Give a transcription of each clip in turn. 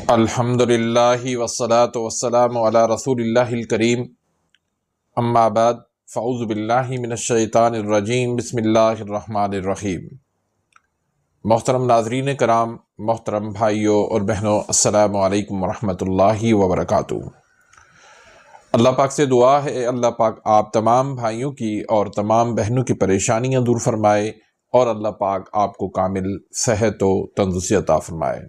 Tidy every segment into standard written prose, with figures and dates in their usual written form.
الحمدللہ والصلاة والسلام علی رسول اللہ الکریم، اما بعد فاعوذ باللہ من الشیطان الرجیم، بسم اللہ الرحمن الرحیم۔ محترم ناظرین کرام، محترم بھائیوں اور بہنوں، السلام علیکم ورحمۃ اللہ وبرکاتہ۔ اللہ پاک سے دعا ہے اللہ پاک آپ تمام بھائیوں کی اور تمام بہنوں کی پریشانیاں دور فرمائے اور اللہ پاک آپ کو کامل صحت و تندرستی عطا فرمائے۔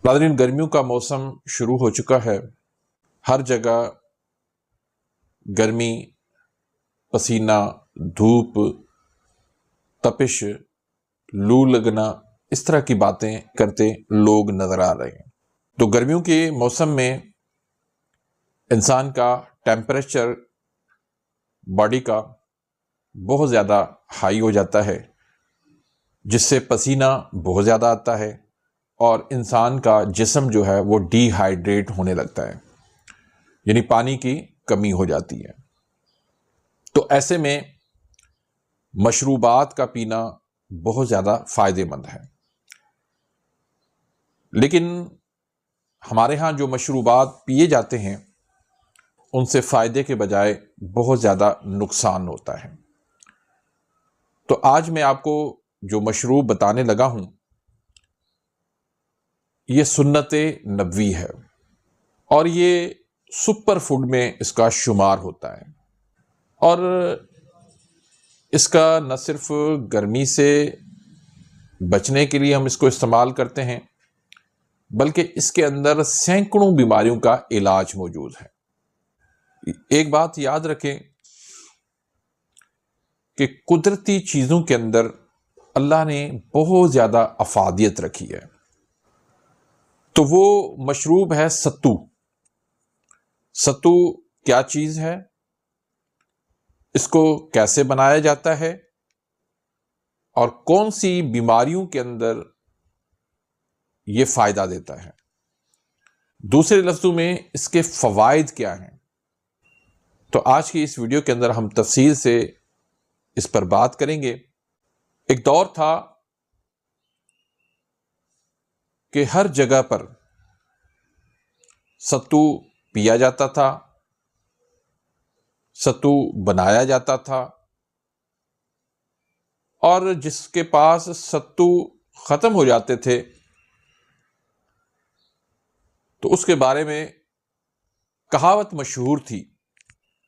ناظرین، گرمیوں کا موسم شروع ہو چکا ہے۔ ہر جگہ گرمی، پسینہ، دھوپ، تپش، لو لگنا، اس طرح کی باتیں کرتے لوگ نظر آ رہے ہیں۔ تو گرمیوں کے موسم میں انسان کا ٹیمپریچر باڈی کا بہت زیادہ ہائی ہو جاتا ہے، جس سے پسینہ بہت زیادہ آتا ہے اور انسان کا جسم جو ہے وہ ڈی ہائیڈریٹ ہونے لگتا ہے، یعنی پانی کی کمی ہو جاتی ہے۔ تو ایسے میں مشروبات کا پینا بہت زیادہ فائدہ مند ہے، لیکن ہمارے ہاں جو مشروبات پیے جاتے ہیں ان سے فائدے کے بجائے بہت زیادہ نقصان ہوتا ہے۔ تو آج میں آپ کو جو مشروب بتانے لگا ہوں یہ سنت نبوی ہے، اور یہ سپر فوڈ میں اس کا شمار ہوتا ہے، اور اس کا نہ صرف گرمی سے بچنے کے لیے ہم اس کو استعمال کرتے ہیں، بلکہ اس کے اندر سینکڑوں بیماریوں کا علاج موجود ہے۔ ایک بات یاد رکھیں کہ قدرتی چیزوں کے اندر اللہ نے بہت زیادہ افادیت رکھی ہے۔ تو وہ مشروب ہے ستو۔ ستو کیا چیز ہے، اس کو کیسے بنایا جاتا ہے، اور کون سی بیماریوں کے اندر یہ فائدہ دیتا ہے، دوسرے لفظوں میں اس کے فوائد کیا ہیں۔ تو آج کی اس ویڈیو کے اندر ہم تفصیل سے اس پر بات کریں گے۔ ایک دور تھا کہ ہر جگہ پر ستو پیا جاتا تھا، ستو بنایا جاتا تھا، اور جس کے پاس ستو ختم ہو جاتے تھے تو اس کے بارے میں کہاوت مشہور تھی،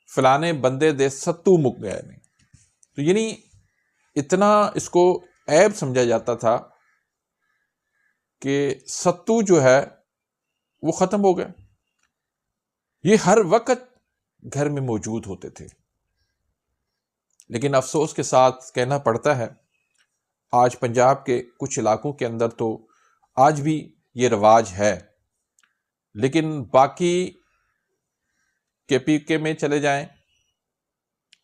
فلانے بندے دے ستو مک گئے نے۔ تو یعنی اتنا اس کو عیب سمجھا جاتا تھا کہ ستو جو ہے وہ ختم ہو گئے۔ یہ ہر وقت گھر میں موجود ہوتے تھے، لیکن افسوس کے ساتھ کہنا پڑتا ہے آج پنجاب کے کچھ علاقوں کے اندر تو آج بھی یہ رواج ہے، لیکن باقی کے میں چلے جائیں،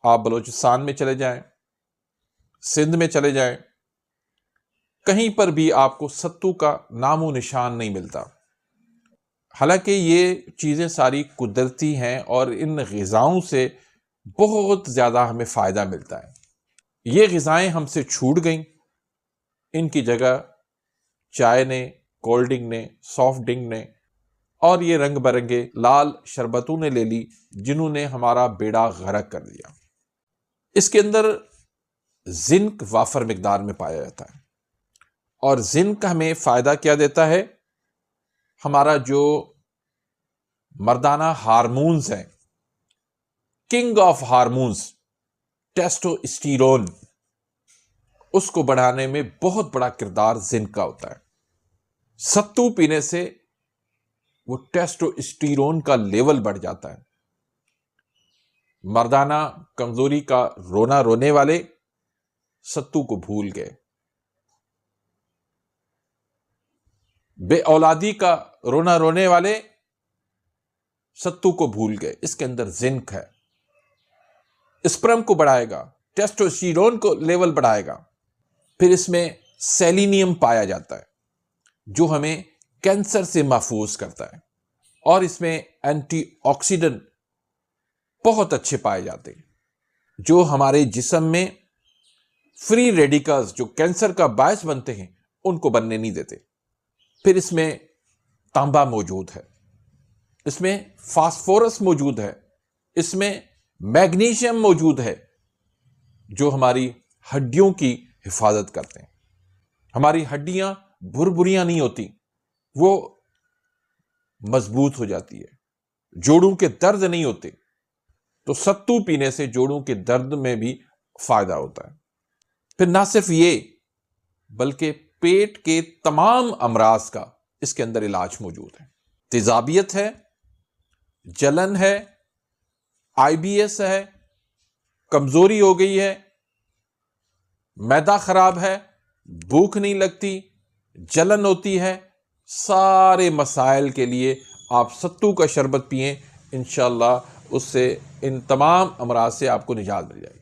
آپ بلوچستان میں چلے جائیں، سندھ میں چلے جائیں، کہیں پر بھی آپ کو ستو کا نام و نشان نہیں ملتا۔ حالانکہ یہ چیزیں ساری قدرتی ہیں اور ان غذاؤں سے بہت زیادہ ہمیں فائدہ ملتا ہے۔ یہ غذائیں ہم سے چھوٹ گئیں، ان کی جگہ چائے نے، کولڈ ڈرنک نے، سافٹ ڈرنک نے اور یہ رنگ برنگے لال شربتوں نے لے لی، جنہوں نے ہمارا بیڑا غرق کر دیا۔ اس کے اندر زنک وافر مقدار میں پایا جاتا ہے، اور زنک ہمیں فائدہ کیا دیتا ہے؟ ہمارا جو مردانہ ہارمونز ہیں، کنگ آف ہارمونز ٹیسٹوسٹیرون، اس کو بڑھانے میں بہت بڑا کردار زنک کا ہوتا ہے۔ ستو پینے سے وہ ٹیسٹوسٹیرون کا لیول بڑھ جاتا ہے۔ مردانہ کمزوری کا رونا رونے والے ستو کو بھول گئے، بے اولادی کا رونا رونے والے ستو کو بھول گئے۔ اس کے اندر زنک ہے، اسپرم کو بڑھائے گا، ٹیسٹوسٹیرون کو لیول بڑھائے گا۔ پھر اس میں سیلینیم پایا جاتا ہے جو ہمیں کینسر سے محفوظ کرتا ہے، اور اس میں اینٹی آکسیڈنٹ بہت اچھے پائے جاتے ہیں جو ہمارے جسم میں فری ریڈیکلز جو کینسر کا باعث بنتے ہیں ان کو بننے نہیں دیتے۔ پھر اس میں تانبا موجود ہے، اس میں فاسفورس موجود ہے، اس میں میگنیشیم موجود ہے، جو ہماری ہڈیوں کی حفاظت کرتے ہیں. ہماری ہڈیاں بھربھریاں نہیں ہوتی، وہ مضبوط ہو جاتی ہے. جوڑوں کے درد نہیں ہوتے. تو ستو پینے سے جوڑوں کے درد میں بھی فائدہ ہوتا ہے. پھر نہ صرف یہ بلکہ پیٹ کے تمام امراض کا اس کے اندر علاج موجود ہے. تیزابیت ہے، جلن ہے، آئی بی ایس ہے، کمزوری ہو گئی ہے، معدہ خراب ہے، بھوک نہیں لگتی، جلن ہوتی ہے، سارے مسائل کے لیے آپ ستو کا شربت پئیں، انشاءاللہ اس سے ان تمام امراض سے آپ کو نجات مل جائے گی.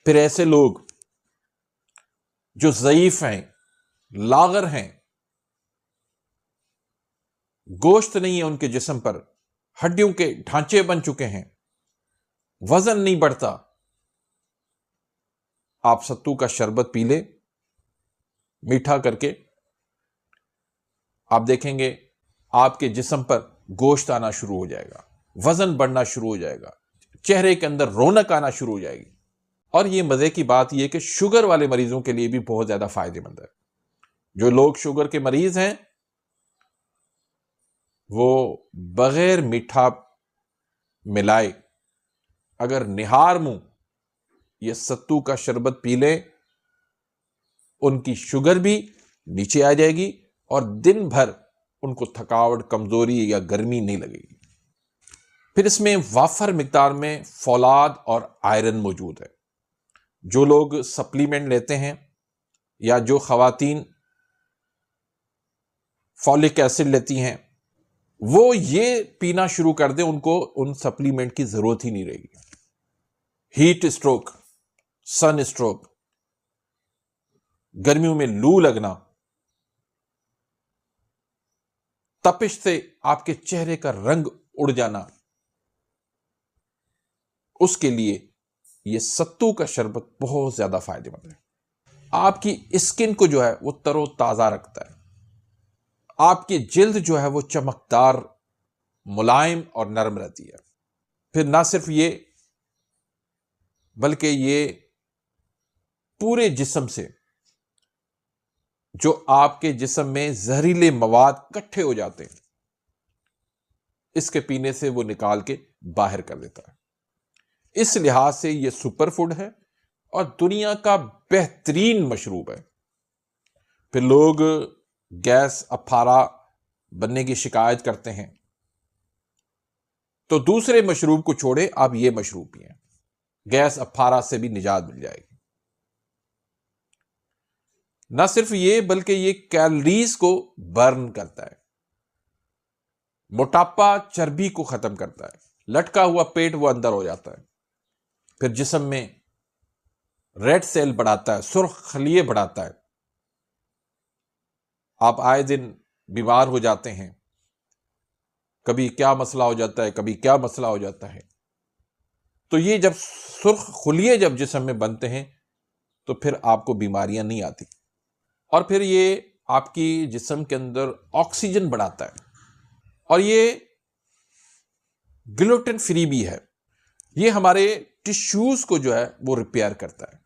پھر ایسے لوگ جو ضعیف ہیں، لاغر ہیں، گوشت نہیں ہے ان کے جسم پر، ہڈیوں کے ڈھانچے بن چکے ہیں، وزن نہیں بڑھتا، آپ ستو کا شربت پی لیں میٹھا کر کے. آپ دیکھیں گے آپ کے جسم پر گوشت آنا شروع ہو جائے گا، وزن بڑھنا شروع ہو جائے گا، چہرے کے اندر رونق آنا شروع ہو جائے گی. اور یہ مزے کی بات یہ کہ شوگر والے مریضوں کے لیے بھی بہت زیادہ فائدہ مند ہے. جو لوگ شوگر کے مریض ہیں وہ بغیر میٹھا ملائے اگر نہار منہ یہ ستو کا شربت پی لیں، ان کی شوگر بھی نیچے آ جائے گی اور دن بھر ان کو تھکاوٹ، کمزوری یا گرمی نہیں لگے گی. پھر اس میں وافر مقدار میں فولاد اور آئرن موجود ہے. جو لوگ سپلیمنٹ لیتے ہیں یا جو خواتین فولک ایسڈ لیتی ہیں وہ یہ پینا شروع کر دیں، ان کو ان سپلیمنٹ کی ضرورت ہی نہیں رہے گی. ہیٹ اسٹروک، سن اسٹروک، گرمیوں میں لو لگنا، تپش سے آپ کے چہرے کا رنگ اڑ جانا، اس کے لیے یہ ستو کا شربت بہت زیادہ فائدہ مند ہے. آپ کی اسکن کو جو ہے وہ تر و تازہ رکھتا ہے. آپ کی جلد جو ہے وہ چمکدار، ملائم اور نرم رہتی ہے. پھر نہ صرف یہ بلکہ یہ پورے جسم سے جو آپ کے جسم میں زہریلے مواد کٹھے ہو جاتے ہیں، اس کے پینے سے وہ نکال کے باہر کر دیتا ہے. اس لحاظ سے یہ سپر فوڈ ہے اور دنیا کا بہترین مشروب ہے. پھر لوگ گیس اپھارا بننے کی شکایت کرتے ہیں تو دوسرے مشروب کو چھوڑے، آپ یہ مشروب پئیں، گیس اپھارا سے بھی نجات مل جائے گی. نہ صرف یہ بلکہ یہ کیلوریز کو برن کرتا ہے، موٹاپا، چربی کو ختم کرتا ہے، لٹکا ہوا پیٹ وہ اندر ہو جاتا ہے. پھر جسم میں ریڈ سیل بڑھاتا ہے، سرخ خلیے بڑھاتا ہے. آپ آئے دن بیمار ہو جاتے ہیں، کبھی کیا مسئلہ ہو جاتا ہے، کبھی کیا مسئلہ ہو جاتا ہے. تو یہ جب سرخ خلیے جب جسم میں بنتے ہیں تو پھر آپ کو بیماریاں نہیں آتی. اور پھر یہ آپ کی جسم کے اندر آکسیجن بڑھاتا ہے. اور یہ گلوٹن فری بھی ہے. یہ ہمارے ٹشوز کو جو ہے وہ ریپیئر کرتا ہے،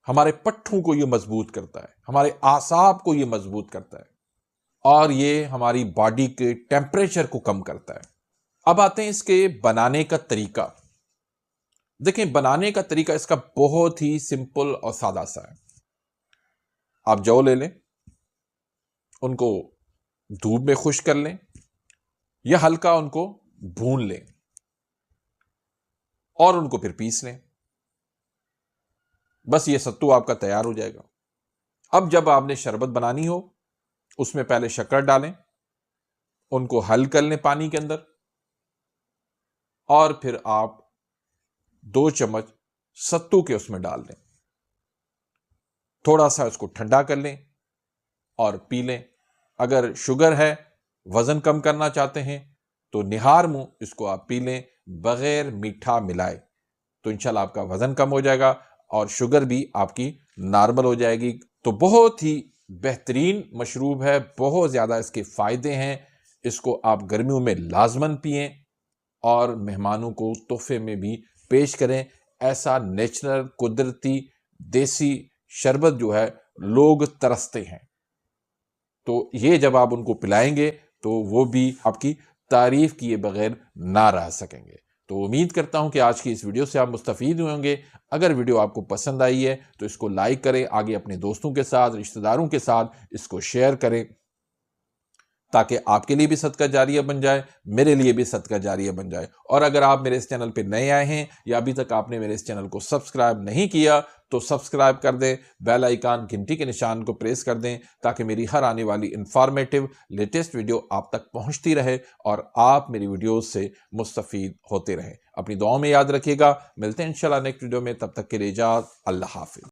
ہمارے پٹھوں کو یہ مضبوط کرتا ہے، ہمارے اعصاب کو یہ مضبوط کرتا ہے، اور یہ ہماری باڈی کے ٹیمپریچر کو کم کرتا ہے. اب آتے ہیں اس کے بنانے کا طریقہ. دیکھیں بنانے کا طریقہ اس کا بہت ہی سمپل اور سادہ سا ہے. آپ جو لے لیں، ان کو دھوپ میں خشک کر لیں یا ہلکا ان کو بھون لیں اور ان کو پھر پیس لیں. بس یہ ستو آپ کا تیار ہو جائے گا. اب جب آپ نے شربت بنانی ہو اس میں پہلے شکر ڈالیں، ان کو حل کر لیں پانی کے اندر، اور پھر آپ 2 چمچ ستو کے اس میں ڈال دیں، تھوڑا سا اس کو ٹھنڈا کر لیں اور پی لیں. اگر شوگر ہے، وزن کم کرنا چاہتے ہیں تو نہار منہ اس کو آپ پی لیں بغیر میٹھا ملائے، تو انشاءاللہ آپ کا وزن کم ہو جائے گا اور شوگر بھی آپ کی نارمل ہو جائے گی. تو بہت ہی بہترین مشروب ہے، بہت زیادہ اس کے فائدے ہیں. اس کو آپ گرمیوں میں لازماً پئیں اور مہمانوں کو تحفے میں بھی پیش کریں. ایسا نیچرل قدرتی دیسی شربت جو ہے لوگ ترستے ہیں، تو یہ جب آپ ان کو پلائیں گے تو وہ بھی آپ کی تعریف کیے بغیر نہ رہ سکیں گے. تو امید کرتا ہوں کہ آج کی اس ویڈیو سے آپ مستفید ہوئے ہوں گے. اگر ویڈیو آپ کو پسند آئی ہے تو اس کو لائک کریں، آگے اپنے دوستوں کے ساتھ، رشتہ داروں کے ساتھ اس کو شیئر کریں، تاکہ آپ کے لیے بھی صدقہ جاریہ بن جائے، میرے لیے بھی صدقہ جاریہ بن جائے. اور اگر آپ میرے اس چینل پہ نئے آئے ہیں یا ابھی تک آپ نے میرے اس چینل کو سبسکرائب نہیں کیا تو سبسکرائب کر دیں، بیل آئیکن گھنٹی کے نشان کو پریس کر دیں، تاکہ میری ہر آنے والی انفارمیٹیو لیٹسٹ ویڈیو آپ تک پہنچتی رہے اور آپ میری ویڈیوز سے مستفید ہوتے رہیں. اپنی دعاؤں میں یاد رکھیے گا. ملتے ہیں انشاءاللہ نیکسٹ ویڈیو میں. تب تک کے لیے اجازت. اللہ حافظ.